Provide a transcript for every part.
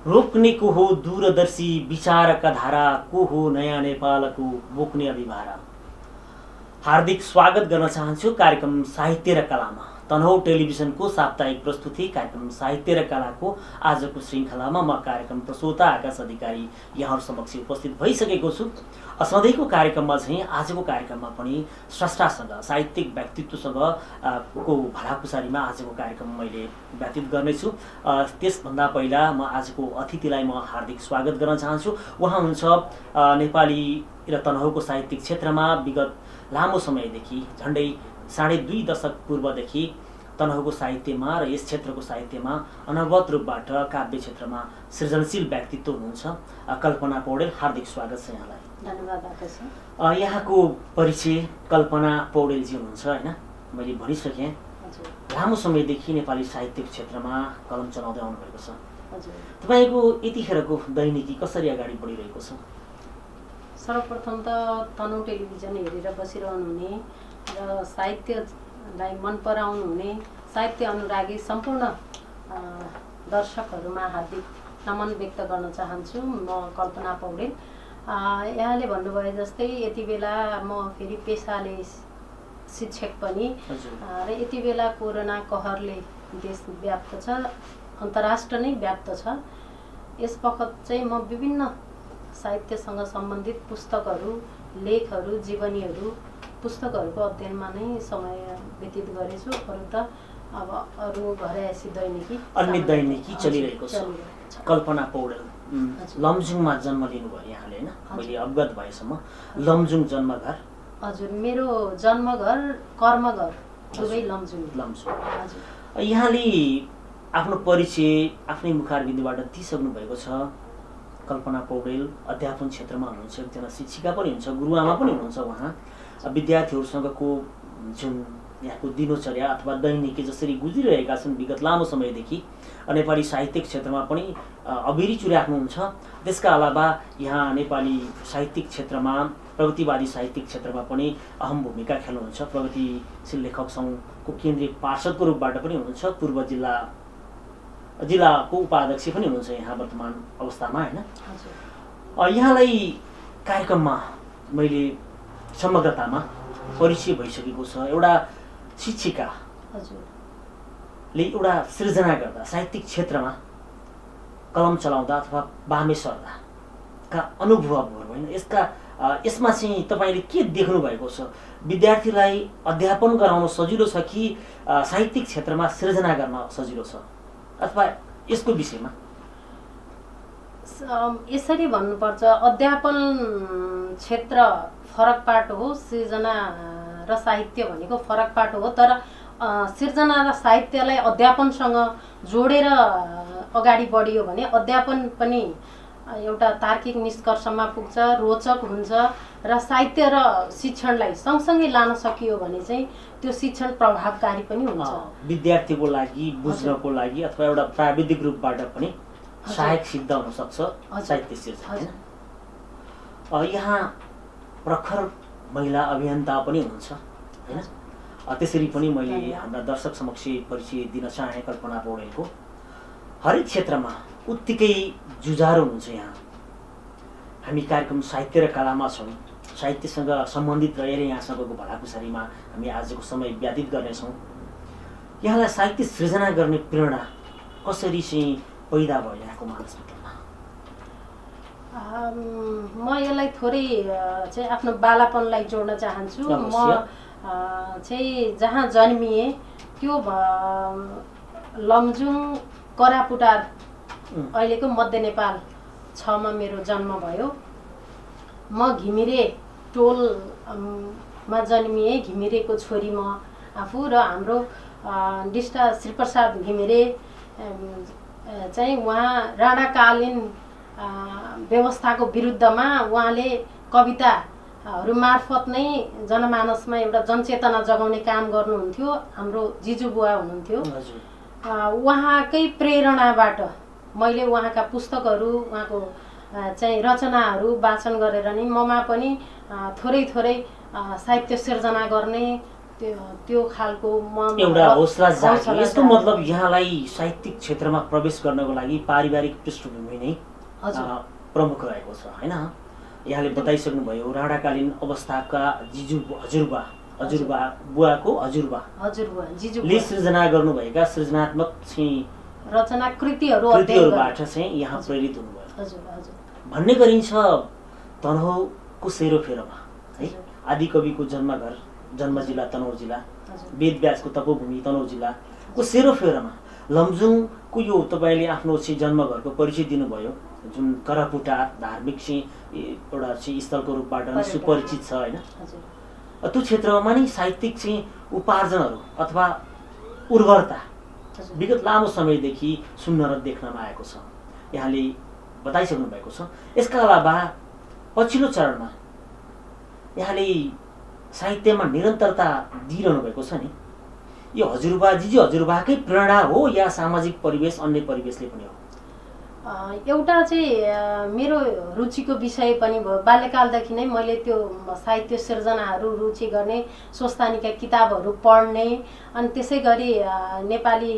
रोक्ने को हो दूरदर्शी विचारका धारा, को हो नयाँ नेपालको बोक्ने अभिभारा। हार्दिक स्वागत गर्न चाहन्छु कार्यक्रम साहित्य र कलामा। तनहुँ टेलिभिजनको साप्ताहिक प्रस्तुति कार्यक्रम साहित्य र कलाको आजको श्रृङ्खलामा म कार्यक्रम प्रस्तोता आकाश अधिकारी यहाँहरू समक्ष उपस्थित भइसकेको छु। सधैँको कार्यक्रममा चाहिँ आजको कार्यक्रममा पनि स्रष्टासँग साहित्यिक व्यक्तित्वसँग को भलाकुसारीमा आजको कार्यक्रम मैले व्यतीत गर्नेछु। त्यसभन्दा पहिला म आजको अतिथिलाई म हार्दिक स्वागत गर्न चाहन्छु। उहाँ हुनुहुन्छ नेपाली र तनहुँको साहित्यिक क्षेत्रमा विगत लामो समयदेखि झन्डै 2.5 दशक पूर्वदेखि तनहुँको साहित्यमा र यस क्षेत्रको साहित्यमा अनवरत रूपबाट काव्य क्षेत्रमा सृजनशील व्यक्तित्व हुनुहुन्छ कल्पना पौडेल। हार्दिक स्वागत छ यहाँलाई। धन्यवाद आकाश। यहाँको परिचय कल्पना पौडेलजी हुनुहुन्छ होइन, मैले भनिसकेँ। लामो समयदेखि नेपाली साहित्यिक क्षेत्रमा कलम चलाउँदै आउनुभएको छ। तपाईँको यतिखेरको दैनिकी कसरी अगाडि बढिरहेको छ? सर्वप्रथम त तनहुँ टेलिभिजन हेरेर बसिरहनुहुने र साहित्यलाई मन पराउनु हुने साहित्य अनुरागी सम्पूर्ण दर्शकहरूमा हार्दिक नमन व्यक्त गर्न चाहन्छु। म कल्पना पौडेल। यहाँले भन्नुभए जस्तै यति बेला म फेरि पेसाले शिक्षक पनि र यति बेला कोरोना कहरले देशव्याप्त छ, अन्तर्राष्ट्र नै व्याप्त छ। यस बखत चाहिँ म विभिन्न साहित्यसँग सम्बन्धित पुस्तकहरू, लेखहरू, जीवनीहरू, पुस्तकहरूको अध्ययनमा नै समय व्यतीत गरेछु। अरू त अब अरू घरयासी दैनिकी अन्य दैनिकी चलिरहेको छ। कल्पना पौडेल लमजुङमा जन्म लिनुभयो यहाँले होइन, मैले अवगत भएसम्म। लमजुङ जन्मघर? हजुर, मेरो जन्मघर कर्मघर दुवै लमजुङ। यहाँले आफ्नो परिचय आफ्नै मुखारविन्दुबाट दिइसक्नु भएको छ। कल्पना पौडेल अध्यापन क्षेत्रमा हुनुहुन्छ, एकजना शिक्षिका पनि हुनुहुन्छ, गुरुआमा पनि हुनुहुन्छ। उहाँ विद्यार्थीहरूसँगको जुन यहाँको दिनचर्या अथवा दैनिकी जसरी गुज्रिरहेका छन् विगत लामो समयदेखि नेपाली साहित्यिक क्षेत्रमा पनि अभिरुचि राख्नुहुन्छ। त्यसका अलावा यहाँ नेपाली साहित्यिक क्षेत्रमा, प्रगतिवादी साहित्यिक क्षेत्रमा पनि अहम भूमिका खेल्नुहुन्छ। प्रगतिशील लेखक सङ्घको केन्द्रीय पार्षदको रूपबाट पनि हुनुहुन्छ। पूर्व जिल्लाको उपाध्यक्ष पनि हुनुहुन्छ यहाँ वर्तमान अवस्थामा होइन। यहाँलाई कार्यक्रममा मैले समग्रतामा परिचय भइसकेको छ। एउटा शिक्षिकाले एउटा सृजना गर्दा साहित्यिक क्षेत्रमा कलम चलाउँदा अथवा बामे सर्दाका अनुभवहरू होइन, यसमा चाहिँ तपाईँले के देख्नु भएको छ? विद्यार्थीलाई अध्यापन गराउन सजिलो छ कि साहित्यिक क्षेत्रमा सृजना गर्न सजिलो छ, अथवा यसको विषयमा? यसरी भन्नुपर्छ, अध्यापन क्षेत्र फरक पाटो हो, सृजना र साहित्य भनेको फरक पाटो हो। तर सृजना र साहित्यलाई अध्यापनसँग जोडेर अगाडि बढियो भने अध्यापन पनि एउटा तार्किक निष्कर्षमा पुग्छ, रोचक हुन्छ र साहित्य र शिक्षणलाई सँगसँगै लान सकियो भने चाहिँ त्यो शिक्षण प्रभावकारी पनि हुन्छ। विद्यार्थीको लागि बुझ्नको लागि अथवा एउटा प्राविधिक रूपबाट पनि सहायक सिद्ध हुन सक्छ साहित्य सिर्जना होइन। यहाँ प्रखर महिला अभियन्ता पनि हुनुहुन्छ होइन। त्यसरी पनि मैले हाम्रा दर्शक समक्ष परिचय दिन चाहे कल्पना पौडेलको। हरेक क्षेत्रमा उत्तिकै जुझारु हुनुहुन्छ यहाँ। हामी कार्यक्रम साहित्य र कलामा छौँ, साहित्यसँग सम्बन्धित रहेर यहाँसँगको भलाकुसारीमा हामी आजको समय व्यतीत गर्नेछौँ। यहाँलाई साहित्य सृजना गर्ने प्रेरणा कसरी चाहिँ पैदा भयो यहाँको मानसपटलमा? म यसलाई थोरै चाहिँ आफ्नो बालापनलाई जोड्न चाहन्छु। म चाहिँ जहाँ जन्मिएँ त्यो लमजुङ करापुटार अहिलेको मध्य नेपाल 6 मा मेरो जन्म भयो। म घिमिरे टोलमा जन्मिएँ, घिमिरेको छोरी म आफू। र हाम्रो डिस्टा श्रीप्रसाद घिमिरे चाहिँ उहाँ राणाकालीन व्यवस्थाको विरुद्धमा उहाँले कविताहरू मार्फत नै जनमानसमा एउटा जनचेतना जगाउने काम गर्नुहुन्थ्यो। हाम्रो जिजुबुवा हुनुहुन्थ्यो। उहाँकै प्रेरणाबाट मैले उहाँका पुस्तकहरू, उहाँको चाहिँ रचनाहरू वाचन गरेर नै ममा पनि थोरै थोरै साहित्य सिर्जना गर्ने त्यो खालको एउटा हौसला जागे। यसको मतलब यहाँलाई साहित्यिक क्षेत्रमा प्रवेश गर्नको लागि पारिवारिक पृष्ठभूमि नै प्रमुख रहेको छ हैन? यहाँले बताइसक्नुभयो राणाकालीन अवस्थाका हजुरबा बुवाको हजुरबाले सृजना गर्नुभएका सृजनात्मक रचना कृतिहरूबाट चाहिँ यहाँ प्रेरित हुनुभयो भन्ने गरिन्छ। तनहुँको सेरोफेरोमा है आदिकविको जन्म जिल्ला तनहुँ जिल्ला, वेदव्यासको तपोभूमि तनहुँ जिल्लाको सेरोफेरोमा लमजुङको यो तपाईँले आफ्नो चाहिँ जन्मघरको परिचय दिनुभयो, जुन करापुटा धार्मिक चाहिँ एउटा चाहिँ स्थलको रूपबाट नै सुपरिचित छ हैन? त्यो क्षेत्रमा नै साहित्यिक चाहिँ उपार्जनहरू अथवा उर्वरता विगत लामो समयदेखि सुन्न र देख्नमा आएको छ, यहाँले बताइसक्नु भएको छ। यसका अलावा पछिल्लो चरणमा यहाँले साहित्यमा निरन्तरता दिइरहनु भएको छ नि, यो हजुरबाकै प्रेरणा हो या सामाजिक परिवेश अन्य परिवेशले पनि हो? एउटा चाहिँ मेरो रुचिको विषय पनि भयो। बाल्यकालदेखि नै मैले त्यो साहित्य सिर्जनाहरू रुचि गर्ने, स्वस्तानीका किताबहरू पढ्ने, अनि त्यसै गरी नेपाली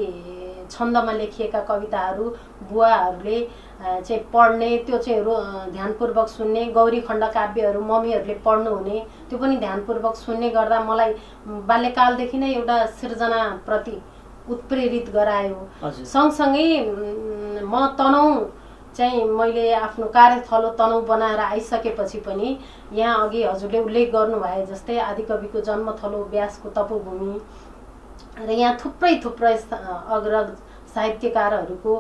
छन्दमा लेखिएका कविताहरू बुवाहरूले चाहिँ पढ्ने, त्यो चाहिँ ध्यानपूर्वक सुन्ने, गौरी खण्ड काव्यहरू मम्मीहरूले पढ्नुहुने, त्यो पनि ध्यानपूर्वक सुन्ने गर्दा मलाई बाल्यकालदेखि नै एउटा सिर्जनाप्रति उत्प्रेरित गरायो। सँगसँगै म तनहुँ चाहिँ मैले आफ्नो कार्यथलो तनहुँ बनाएर आइसकेपछि पनि यहाँ अघि हजुरले उल्लेख गर्नुभए जस्तै आदिकविको जन्मथलो व्यासको तपोभूमि र यहाँ थुप्रै अग्रज साहित्यकारहरूको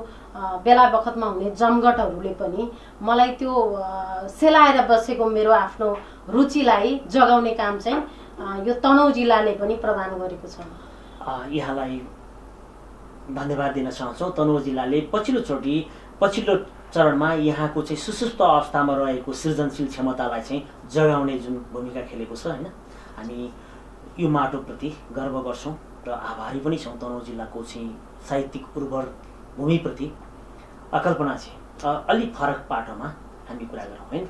बेला बखतमा हुने जमघटहरूले पनि मलाई त्यो सेलाएर बसेको मेरो आफ्नो रुचिलाई जगाउने काम चाहिँ यो तनहुँ जिल्लाले पनि प्रदान गरेको छ। यहाँलाई धन्यवाद दिन चाहन्छौँ। तनहुँ जिल्लाले पछिल्लो चरणमा यहाँको चाहिँ सुसुप्त अवस्थामा रहेको सृजनशील क्षमतालाई चाहिँ जगाउने जुन भूमिका खेलेको छ हैन? हामी यो माटोप्रति गर्व गर्छौँ र आभारी पनि छौँ। तनहुँ जिल्लाको चाहिँ साहित्यिक उर्वर भूमिप्रति अकल्पना चाहिँ अलिक फरक पाटोमा हामी कुरा गरौँ हैन?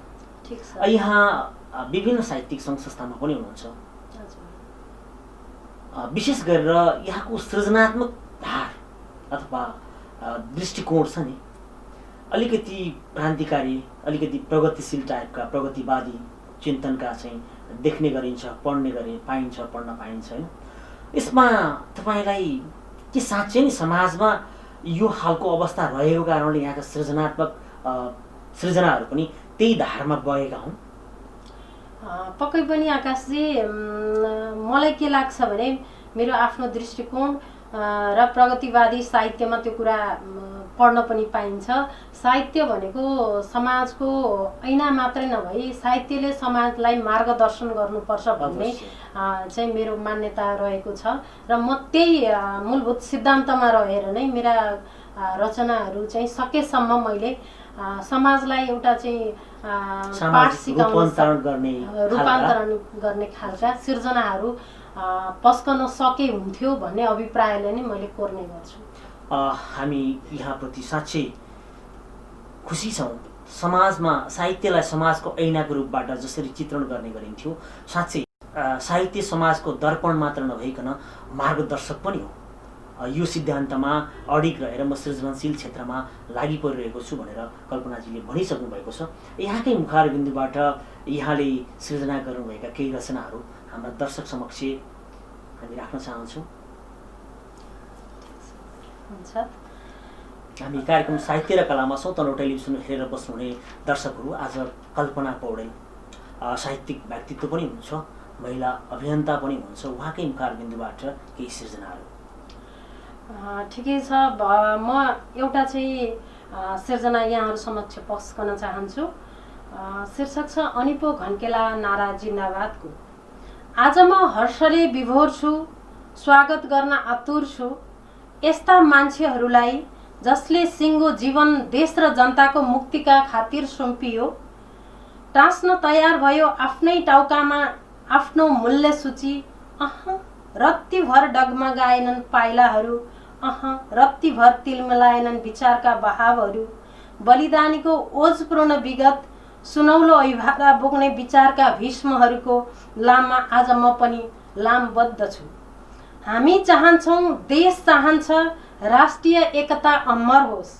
ठीक छ। यहाँ विभिन्न साहित्यिक सङ्घ संस्थामा पनि हुनुहुन्छ। विशेष गरेर यहाँको सृजनात्मक धार अथवा दृष्टिकोण छ नि, अलिकति क्रान्तिकारी, अलिकति प्रगतिशील टाइपका, प्रगतिवादी चिन्तनका चाहिँ देख्ने गरिन्छ, पढ्न पाइन्छ हैन? यसमा तपाईँलाई के साँच्चै नै समाजमा यो खालको अवस्था रहेको कारणले यहाँका सृजनाहरू पनि त्यही धारमा बगेका हुन्? पक्कै पनि आकाशजी, मलाई के लाग्छ भने मेरो आफ्नो दृष्टिकोण र प्रगतिवादी साहित्यमा त्यो कुरा पढ्न पनि पाइन्छ। साहित्य भनेको समाजको ऐना मात्रै नभई साहित्यले समाजलाई मार्गदर्शन गर्नुपर्छ भन्ने चाहिँ मेरो मान्यता रहेको छ र म त्यही मूलभूत सिद्धान्तमा रहेर नै मेरा रचनाहरू चाहिँ सकेसम्म मैले समाजलाई एउटा चाहिँ पाठ सिकाउने, रूपान्तरण गर्ने खालका सिर्जनाहरू पस्कन सके हुन्थ्यो भन्ने अभिप्रायले नै मैले कोर्ने गर्छु। हामी यहाँप्रति साँच्चै खुसी छौँ। समाजमा साहित्यलाई समाजको ऐनाको रूपबाट जसरी चित्रण गर्ने गरिन्थ्यो, साँच्चै साहित्य समाजको दर्पण मात्र नभइकन मार्गदर्शक पनि हो। यो सिद्धान्तमा अडिग रहेर म सृजनशील क्षेत्रमा लागि परिरहेको छु भनेर कल्पनाजीले भनिसक्नु भएको छ। यहाँकै मुखारबिन्दुबाट यहाँले सृजना गर्नुभएका केही रचनाहरू हाम्रा दर्शक समक्ष हामी राख्न चाहन्छौँ। हामी कार्यक्रम साहित्य र कलामा छौँ। तनहुँ टेलिभिजन हेरेर बस्नुहुने दर्शकहरू, आज कल्पना पौडेल साहित्यिक व्यक्तित्व पनि हुनुहुन्छ, महिला अभियन्ता पनि हुनुहुन्छ, उहाँकै मुखारबिन्दुबाट केही सृजनाहरू। ठिकै छ। म एउटा चाहिँ सिर्जना यहाँहरू समक्ष पस्कन चाहन्छु। शीर्षक छ अनिपो घन्केला नारा जिन्दाबादको। आज म हर्षले विभोर छु, स्वागत गर्न आतुर छु यस्ता मान्छेहरूलाई जसले सिङ्गो जीवन देश र जनताको मुक्तिका खातिर सुम्पियो, टाँस्न तयार भयो आफ्नै टाउकामा आफ्नो मूल्य सूची। रत्तिभर डगमगाएनन् पाइलाहरू, रत्तिभर तिलमिलाएनन् विचारका बहावहरू। बलिदानीको ओजपूर्ण विगत, सुनौलो अभिभारा बोक्ने विचारका भीष्महरूको लाममा आज म पनि लामबद्ध छु। हामी चाहन्छौँ, देश चाहन्छ राष्ट्रिय एकता अमर होस्।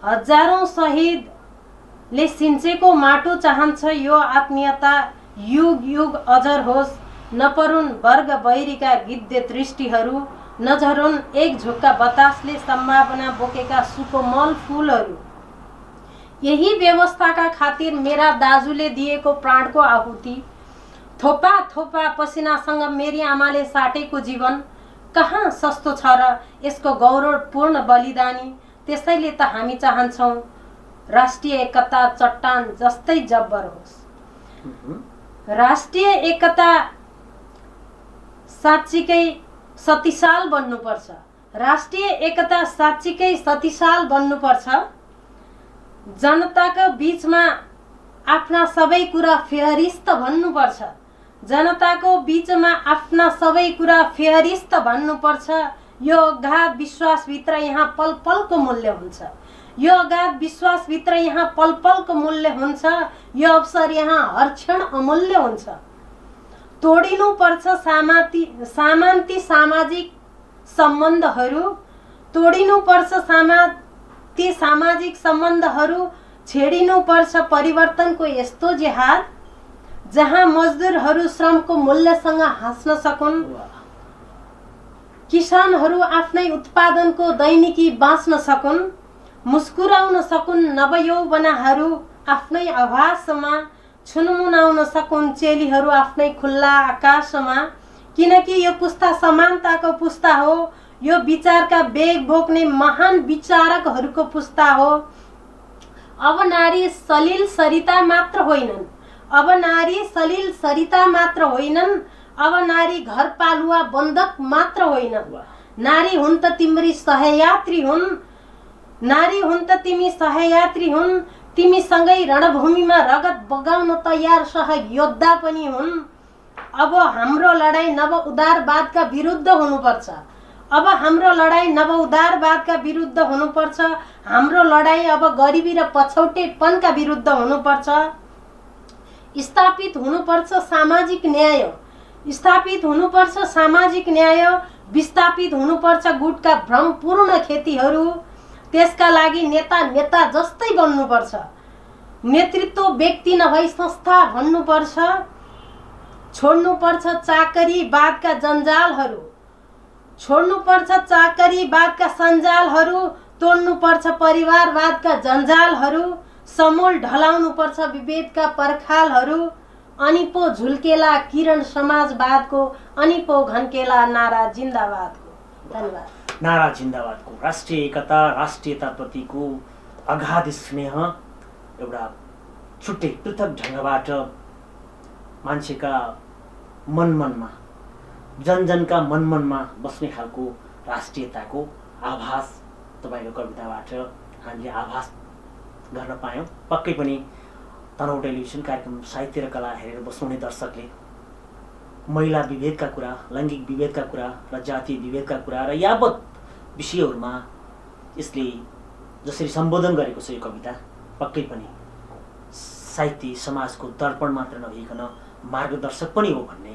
हजारौं शहीदले सिन्चेको माटो चाहन्छ यो आत्मीयता युग युग अजर होस्। नपरुन् वर्ग बैरीका गिद्धे दृष्टिहरू, नझरुन् एक झोक्का बतासले सम्भावना बोकेका सुकोमल फुलहरू। यही व्यवस्थाका खातिर मेरा दाजुले दिएको प्राणको आहुति, थोपा थोपा पसिनासँग मेरी आमाले साटेको जीवन कहाँ सस्तो छ र यसको गौरवपूर्ण बलिदानी। त्यसैले त हामी चाहन्छौँ राष्ट्रिय एकता चट्टान जस्तै जब्बर होस्। राष्ट्रिय एकता साँच्चीकै शक्तिशाल बन्नुपर्छ। राष्ट्रिय एकता साँच्चीकै शक्तिशाल बन्नुपर्छ। जनताको बीचमा आफ्ना सबै कुरा फेहरिस्त भन्नुपर्छ। जनताको बीचमा आफ्ना सबै कुरा फेहरिस्त भन्नुपर्छ। यो अगाध विश्वासभित्र यहाँ पल पलको मूल्य हुन्छ। यो अगाध विश्वासभित्र यहाँ पल पलको मूल्य हुन्छ। यो अवसर यहाँ हर क्षण अमूल्य हुन्छ। तोडिनुपर्छ सामान्ती सामाजिक सम्बन्धहरू, तोडिनुपर्छ सामान्ती सामाजिक सम्बन्धहरू, छेडिनुपर्छ परिवर्तनको यस्तो जेहाद जहाँ मजदुरहरू श्रमको मूल्यसँग हाँस्न सकुन्, किसानहरू आफ्नै उत्पादनको दैनिकी बाँच्न सकुन्, मुस्कुराउन सकुन् नवयौवनाहरू आफ्नै आभासमा, छुनमुनाउन सकुन् चेलीहरू आफ्नै खुल्ला आकाशमा। किनकि यो पुस्ता समानताको पुस्ता हो। यो विचारका बेग बोक्ने महान विचारकहरूको पुस्ता हो। अब नारी सलिल सरिता मात्र होइनन्, अब नारी सलिल सरिता मात्र होइनन्, अब नारी घरपालुवा बन्धक मात्र होइनन्। नारी हुन् त तिम्री सहयात्री हुन्, नारी हुन् त तिमी सहयात्री हुन्। तिमी सँगै रणभूमिमा रगत बगाउन तयार सहयोग योद्धा पनि हुन्। अब हाम्रो लडाई नव उदारवादका विरुद्ध हुनुपर्छ। अब हाम्रो लडाई नव उदारवादका विरुद्ध हुनुपर्छ। हाम्रो लडाई अब गरिबी र पछौटेपनका विरुद्ध हुनुपर्छ। स्थापित हुनुपर्छ सामाजिक न्याय, स्थापित हुनुपर्छ सामाजिक न्याय, विस्थापित हुनुपर्छ गुटका भ्रमपूर्ण खेतीहरू। त्यसका लागि नेता नेता जस्तै बन्नुपर्छ। नेतृत्व व्यक्ति नभई संस्था भन्नुपर्छ। छोड्नुपर्छ चाकरीवादका जन्जालहरू, छोड्नुपर्छ चाकरीवादका सञ्जालहरू, तोड्नुपर्छ परिवारवादका जन्जालहरू, समूल ढलाउनुपर्छ विभेदका पर्खालहरू। अनि पो झुल्केला किरण समाजवादको, अनि पो घन्केला नारा जिन्दाबादको। धन्यवाद। नारा जिन्दाबादको, राष्ट्रिय एकता राष्ट्रियताप्रतिको अगाध स्नेह एउटा छुट्टै पृथक ढङ्गबाट मान्छेका मनमनमा, जनजनका मनमनमा बस्ने खालको राष्ट्रियताको आभास तपाईँको कविताबाट हामीले आभास गर्न पायौँ। पक्कै पनि तनहुँ टेलिभिजन कार्यक्रम साहित्य र कला हेरेर बस्नुहुने दर्शकले महिला विभेदका कुरा, लैङ्गिक विभेदका कुरा र जातीय विभेदका कुरा र यावत विषयहरूमा यसले जसरी सम्बोधन गरेको छ यो कविता, पक्कै पनि साहित्य समाजको दर्पण मात्र नभइकन मार्गदर्शक पनि हो भन्ने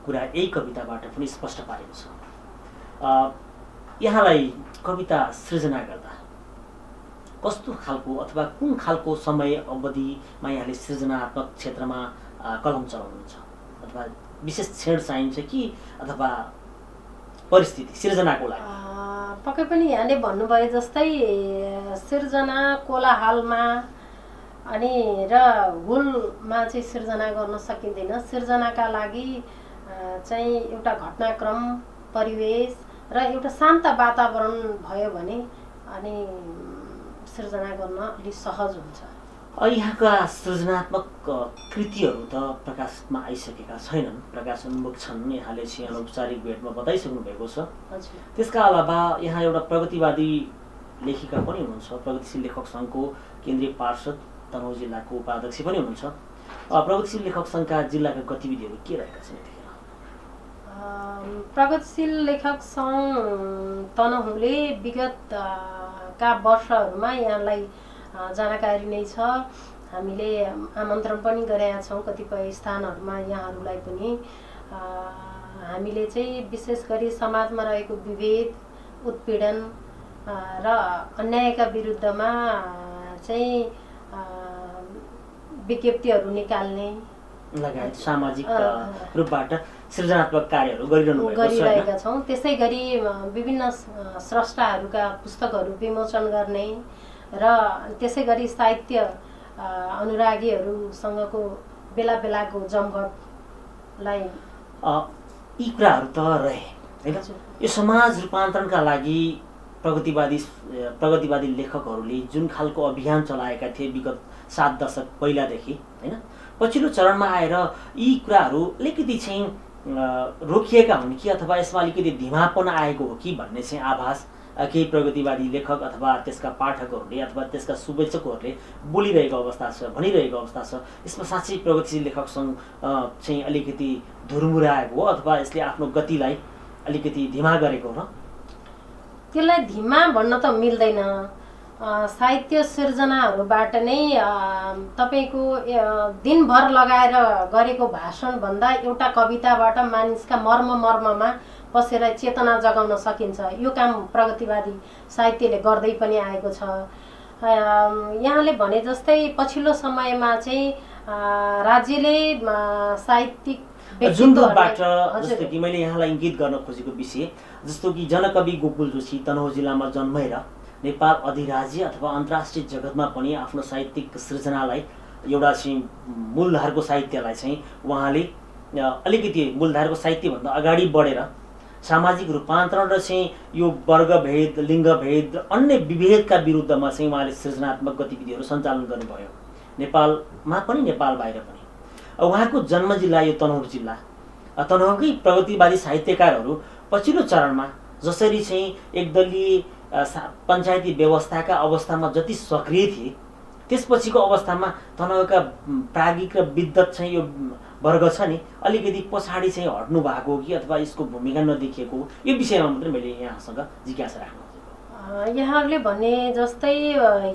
कुरा यही कविताबाट पनि स्पष्ट पारेको छ। यहाँलाई कविता सृजना गर्दा कस्तो खालको अथवा कुन खालको समय अवधिमा यहाँले सृजनात्मक क्षेत्रमा कलम चलाउनुहुन्छ, अथवा विशेष क्षण चाहिन्छ कि अथवा परिस्थिति सृजनाको लागि? पक्कै पनि यहाँले भन्नुभए जस्तै सृजना कोलाहलमा अनि र हुलमा चाहिँ सृजना गर्न सकिँदैन। सृजनाका लागि चाहिँ एउटा घटनाक्रम, परिवेश र एउटा शान्त वातावरण भयो भने अनि सृजना गर्न अलि सहज हुन्छ। यहाँका सृजनात्मक कृतिहरू त प्रकाशमा आइसकेका छैनन्, प्रकाश उन्मुख छन्। यहाँले चाहिँ अनौपचारिक भेटमा बताइसक्नु भएको छ। त्यसका अलावा यहाँ एउटा प्रगतिवादी लेखिका पनि हुनुहुन्छ, प्रगतिशील लेखक सङ्घको केन्द्रीय पार्षद, तनहुँ जिल्लाको उपाध्यक्ष पनि हुनुहुन्छ। प्रगतिशील लेखक सङ्घका जिल्लाका गतिविधिहरू के रहेका छन् यतिखेर? प्रगतिशील लेखक सङ्घ तनहुँले विगतका वर्षहरूमा यहाँलाई जानकारी नै छ। हामीले आमन्त्रण पनि गरेका छौँ कतिपय स्थानहरूमा यहाँहरूलाई पनि। हामीले चाहिँ विशेष गरी समाजमा रहेको विभेद, उत्पीडन र अन्यायका विरुद्धमा चाहिँ विज्ञप्तिहरू निकाल्ने लगायत सामाजिक रूपबाट सृजनात्मक कार्यहरू गरिरहेका छौँ। त्यसै गरी विभिन्न स्रष्टाहरूका पुस्तकहरू विमोचन गर्ने र त्यसै गरी साहित्य अनुरागीहरूसँगको बेला बेलाको जमघटलाई यी कुराहरू त रहे होइन। यो समाज रूपान्तरणका लागि प्रगतिवादी लेखकहरूले जुन खालको अभियान चलाएका थिए विगत 7 दशक पहिलादेखि होइन, पछिल्लो चरणमा आएर यी कुराहरू अलिकति चाहिँ रोकिएका हुन् कि अथवा यसमा अलिकति धिमापन आएको हो कि भन्ने चाहिँ आभास केही प्रगतिवादी लेखक अथवा त्यसका पाठकहरूले अथवा त्यसका शुभेच्छकहरूले बोलिरहेको अवस्था छ, भनिरहेको अवस्था छ। यसमा साँच्चै प्रगतिशील लेखकसँग चाहिँ अलिकति धुरमुराएको हो अथवा यसले आफ्नो गतिलाई अलिकति धिमा गरेको हो? त्यसलाई धिमा भन्न त मिल्दैन। साहित्य सिर्जनाहरूबाट नै तपाईँको दिनभर लगाएर गरेको भाषणभन्दा एउटा कविताबाट मानिसका मर्ममा बसेर चेतना जगाउन सकिन्छ। यो काम प्रगतिवादी साहित्यले गर्दै पनि आएको छ। यहाँले भने जस्तै पछिल्लो समयमा चाहिँ राज्यले साहित्यिक जुन रूपबाट, जस्तो कि मैले यहाँलाई इङ्गित गर्न खोजेको विषय, जस्तो कि जनकवि गोकुल जोशी तनहुँ जिल्लामा जन्मेर नेपाल अधिराज्य अथवा अन्तर्राष्ट्रिय जगतमा पनि आफ्नो साहित्यिक सृजनालाई एउटा चाहिँ मूलधारको साहित्यलाई चाहिँ उहाँले अलिकति मूलधारको साहित्यभन्दा अगाडि बढेर सामाजिक रूपान्तरण र चाहिँ यो वर्गभेद, लिङ्गभेद र अन्य विभेदका विरुद्धमा चाहिँ उहाँले सृजनात्मक गतिविधिहरू सञ्चालन गर्नुभयो, नेपालमा पनि नेपाल बाहिर पनि। उहाँको जन्म जिल्ला यो तनहुँ जिल्ला। तनहुँकै प्रगतिवादी साहित्यकारहरू पछिल्लो चरणमा जसरी चाहिँ एकदलीय पञ्चायती व्यवस्थाका अवस्थामा जति सक्रिय थिए, त्यसपछिको अवस्थामा तनहुँका प्राज्ञिक र विद्वत चाहिँ यो वर्ग छ नि अलिकति पछाडि चाहिँ हट्नु भएको कि अथवा यसको भूमिका नदेखिएको, यो विषयमा मात्रै मैले यहाँसँग जिज्ञासा राख्नु। यहाँहरूले भने जस्तै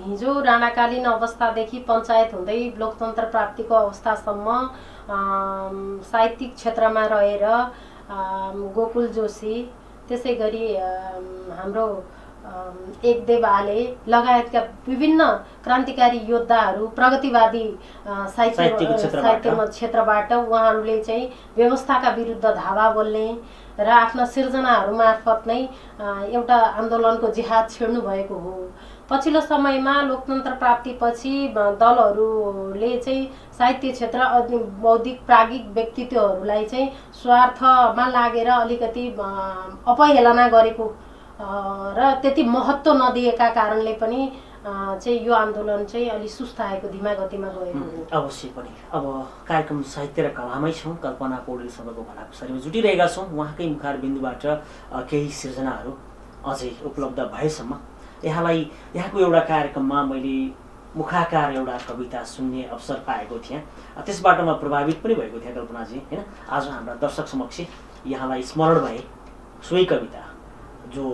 हिजो राणाकालीन अवस्थादेखि पञ्चायत हुँदै लोकतन्त्र प्राप्तिको अवस्थासम्म साहित्यिक क्षेत्रमा रहेर गोकुल जोशी, त्यसै गरी हाम्रो एकदेव आले लगायतका विभिन्न क्रान्तिकारी योद्धाहरू प्रगतिवादी साहित्य क्षेत्रबाट उहाँहरूले चाहिँ व्यवस्थाका विरुद्ध धावा बोल्ने र आफ्ना सिर्जनाहरू मार्फत नै एउटा आन्दोलनको जिहाद छेड्नु भएको हो। पछिल्लो समयमा लोकतन्त्र प्राप्तिपछि दलहरूले चाहिँ साहित्य क्षेत्र बौद्धिक प्राज्ञिक व्यक्तित्वहरूलाई चाहिँ स्वार्थमा लागेर अलिकति अपहेलना गरेको र त्यति महत्त्व नदिएका कारणले पनि चाहिँ यो आन्दोलन चाहिँ अलि सुस्ताएको, धीमा गतिमा गएको। अवश्य पनि अब कार्यक्रम साहित्य र कलामै छौँ, कल्पना पौडेलसँगको भलाकुसारीमा जुटिरहेका छौँ। उहाँकै मुखार बिन्दुबाट केही सिर्जनाहरू अझै उपलब्ध भएसम्म यहाँको एउटा कार्यक्रममा मैले मुखाकार एउटा कविता सुन्ने अवसर पाएको थिएँ, त्यसबाट म प्रभावित पनि भएको थिएँ कल्पनाजी होइन। आज हाम्रा दर्शक समक्ष यहाँलाई स्मरण भए सोही कविता जो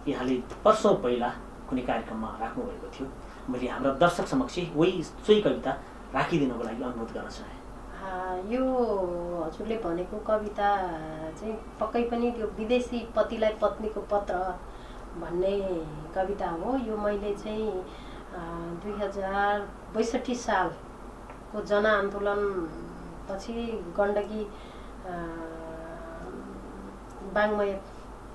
यहाँले वर्षौँ पहिला कुनै कार्यक्रममा राख्नुभएको थियो, मैले हाम्रा दर्शक समक्ष सोही कविता राखिदिनको लागि अनुरोध गर्न चाहेँ। यो हजुरले भनेको कविता चाहिँ पक्कै पनि त्यो विदेशी पतिलाई पत्नीको पत्र भन्ने कविता हो। यो मैले चाहिँ 2062 सालको जनआन्दोलन पछि गण्डकी वाङ्मय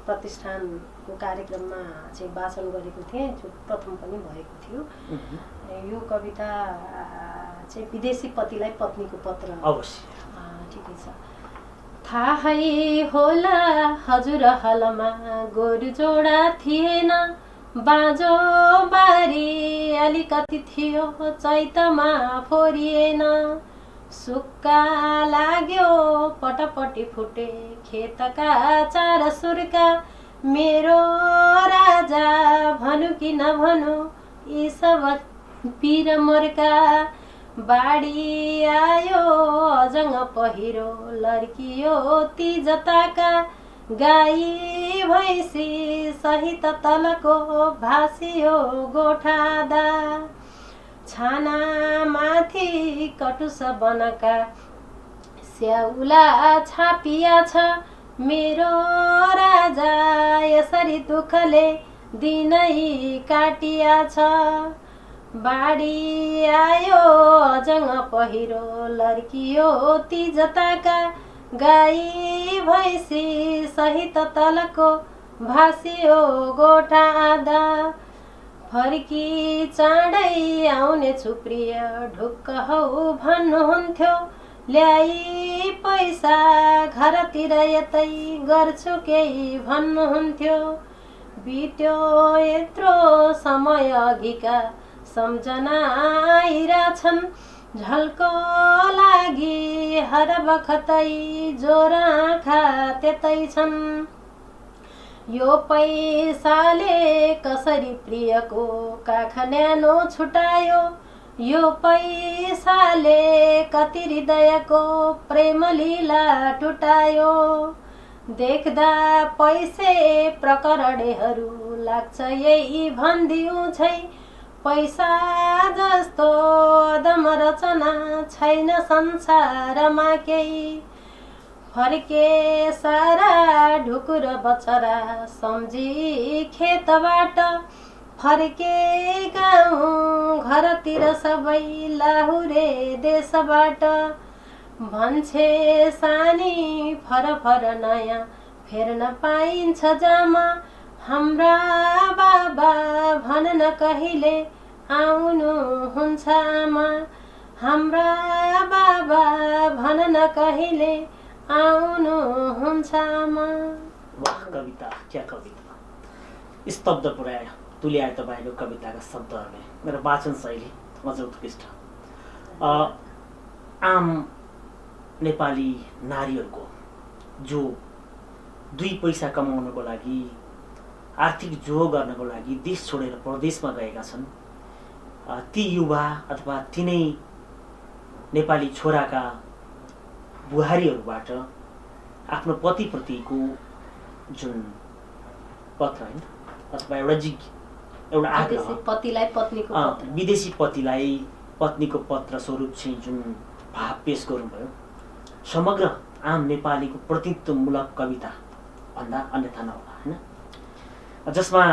प्रतिष्ठानको कार्यक्रममा चाहिँ वाचन गरेको थिएँ, जो प्रथम पनि भएको थियो। यो कविता चाहिँ विदेशी पतिलाई पत्नीको पत्र। अवश्य ठिकै छ। थाहै होला हजुर हलमा गोरु जोडा थिएन, बाँझो बारी अलिकति थियो चैतमा फोरिएन, सुक्का लाग्यो पटपटी फुटे खेतका चार सुर्का, मेरो राजा भनु कि नभनु यी सब पिर मोर्का, बाढी आयो अजङ्ग पहिरो लड्कियो ती जताका, गाई भैँसी सहित तलको भासियो गोठादा, छाना माथि कटुस बनका स्याउला छापिया छ मेरो राजा, यसरी दुःखले दिनै काटिया छ। बाढी आयो अजङ पहिरो लड्कियो ती जताका, गाई भैँसी सहित तलको भासियो गोठा आधा। फर्की चाँडै आउने प्रिय ढुक्क हौ भन्नुहुन्थ्यो, ल्याई पैसा घरतिर यतै गर्छु केही भन्नुहुन्थ्यो। बित्यो यत्रो समय अघिका सम्झना आइरहेछन्, झल्को लागि हर बखतै जोर आँखा त्यतै छन्। यो पैसाले कसरी प्रियको काख न्यानो छुटायो, यो पैसाले कति हृदयको प्रेम लीला टुटायो। देख्दा पैसे प्रकरणहरू लाग्छ यही भन्दिउँ छै, पैसा जस्तो अदम रचना छैन संसारमा केही। फर्के सारा ढुकुर बचरा सम्झी खेतबाट, फर्के गाउँ घरतिर सबै लाहुरे देशबाट। भन्छे सानी फरफर नयाँ फेर्न पाइन्छ जामा, हाम्रा बाबा भन्न कहिले आउनु हुन्छ आमा, हाम्रा बाबा भन्न कहिले आउनु हुन्छ आमा। वाह कविता, क्या कविता, स्तब्ध पुर्यायो तुल्यायो तपाईँको कविताका शब्दहरूले। मेरो वाचन शैली अझ उत्कृष्ट। आम नेपाली नारीहरूको जो 2 पैसा कमाउनको लागि, आर्थिक जोह गर्नको लागि देश छोडेर परदेशमा गएका छन्, ती युवा अथवा तिनै नेपाली छोराका बुहारीहरूबाट आफ्नो पतिप्रतिको जुन पत्र होइन अथवा एउटा आग्रह, पतिलाई पत्नीको पत्र, विदेशी पतिलाई पत्नीको पत्र स्वरूप चाहिँ जुन भाव पेश गर्नुभयो, समग्र आम नेपालीको प्रतिनिधित्वमूलक कविता भन्दा अन्यथा नहोला होइन, जसमा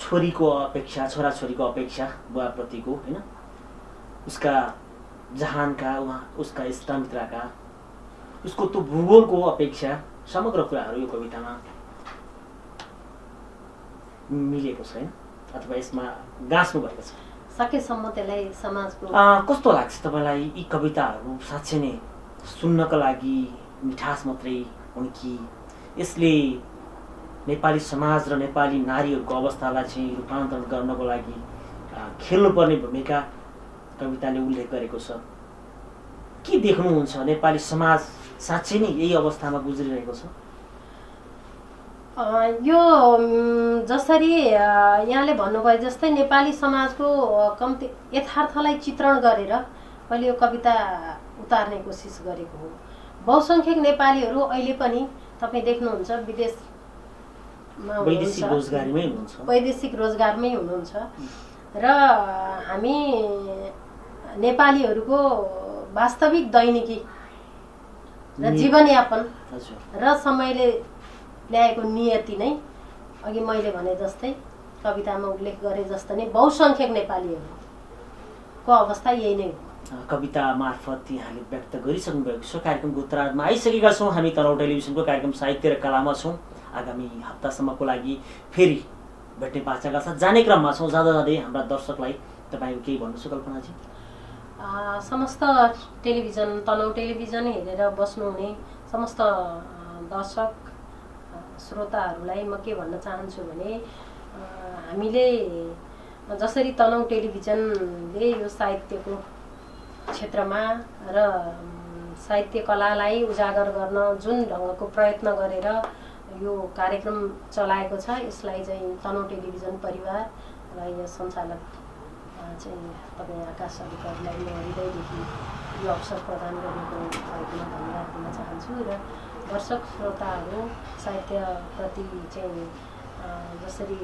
छोरीको अपेक्षा, छोराछोरीको अपेक्षा बुवाप्रतिको होइन, उसका जहानका, उसका इष्टमित्रका, उसको त्यो भूगोलको अपेक्षा, समग्र कुराहरू यो कवितामा मिलेको छ अथवा यसमा गाँच्नु भएको छ। सकेसम्म त्यसलाई समाजको कस्तो लाग्छ तपाईँलाई यी कविताहरू? साँच्चै नै सुन्नको लागि मिठास मात्रै हुन् कि यसले नेपाली समाज र नेपाली नारीहरूको अवस्थालाई चाहिँ रूपान्तरण गर्नको लागि खेल्नुपर्ने भूमिका कविताले उल्लेख गरेको छ? के देख्नुहुन्छ नेपाली समाज साँच्चै नै यही अवस्थामा गुज्रिरहेको छ? यो जसरी यहाँले भन्नुभयो जस्तै नेपाली समाजको कम्ती यथार्थलाई चित्रण गरेर मैले यो कविता उतार्ने कोसिस गरेको हो। बहुसङ्ख्यक नेपालीहरू अहिले पनि तपाईँ देख्नुहुन्छ वैदेशिक रोजगारमै हुनुहुन्छ र हामी नेपालीहरूको वास्तविक दैनिकी र जीवनयापन र समयले ल्याएको नियति नै अघि मैले भने जस्तै कवितामा उल्लेख गरे जस्तो नै बहुसङ्ख्यक नेपालीहरूको अवस्था यही नै हो। कविता मार्फत यहाँले व्यक्त गरिसक्नु भएको छ। कार्यक्रमको उत्तरार्धमा आइसकेका छौँ हामी। तनहुँ टेलिभिजनको कार्यक्रम साहित्य र कलामा छौँ। आगामी हप्तासम्मको लागि फेरि भेट्ने बाचाका साथ जाने क्रममा छौँ। जाँदा जाँदै हाम्रा दर्शकलाई तपाईँको केही भन्नु छ कल्पनाजी? समस्त टेलिभिजन, तनहुँ टेलिभिजन हेरेर बस्नुहुने समस्त दर्शक श्रोताहरूलाई म के भन्न चाहन्छु भने हामीले जसरी तनहुँ टेलिभिजनले यो साहित्यको क्षेत्रमा र साहित्य कलालाई उजागर गर्न जुन ढङ्गको प्रयत्न गरेर यो कार्यक्रम चलाएको छ, यसलाई चाहिँ तनहुँ टेलिभिजन परिवार र यस सञ्चालक चाहिँ तपाईँ आकाश अधिकारीलाई म हृदयदेखि यो अवसर प्रदान गरेको भएकोमा धन्यवाद दिन चाहन्छु। र दर्शक श्रोताहरू साहित्यप्रति चाहिँ जसरी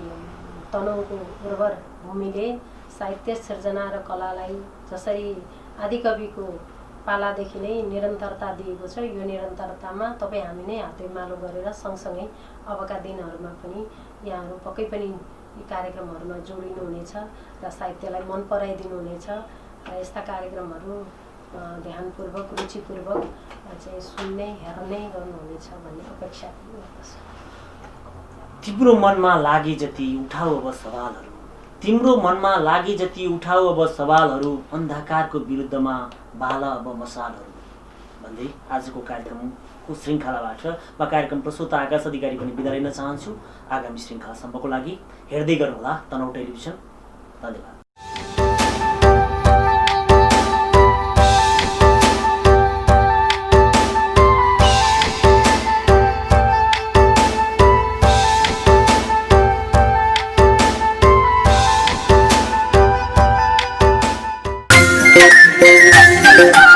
तनहुँको उर्वर भूमिले साहित्य सिर्जना र कलालाई जसरी आदिकविको पालादेखि नै निरन्तरता दिएको छ। यो निरन्तरतामा तपाईँ हामी नै हातेमालो गरेर सँगसँगै अबका दिनहरूमा पनि यहाँहरू पक्कै पनि यी कार्यक्रमहरूमा जोडिनुहुनेछ र साहित्यलाई मन पराइदिनुहुनेछ र यस्ता कार्यक्रमहरू ध्यानपूर्वक रुचिपूर्वक चाहिँ सुन्ने हेर्ने गर्नुहुनेछ भन्ने अपेक्षा गर्दछु। तिम्रो मनमा लागे जति उठाऊ अब सवालहरू, तिम्रो मनमा लागे जति उठाऊ अब सवालहरू, अन्धकारको विरुद्धमा बाल अब मसालहरू भन्दै आजको कार्यक्रमको श्रृङ्खलाबाट म कार्यक्रम प्रस्तुता आकाश अधिकारी पनि बिदा लिन चाहन्छु। आगामी श्रृङ्खलासम्मको लागि हेर्दै गर्नुहोला तनहुँ टेलिभिजन। धन्यवाद। Thank you.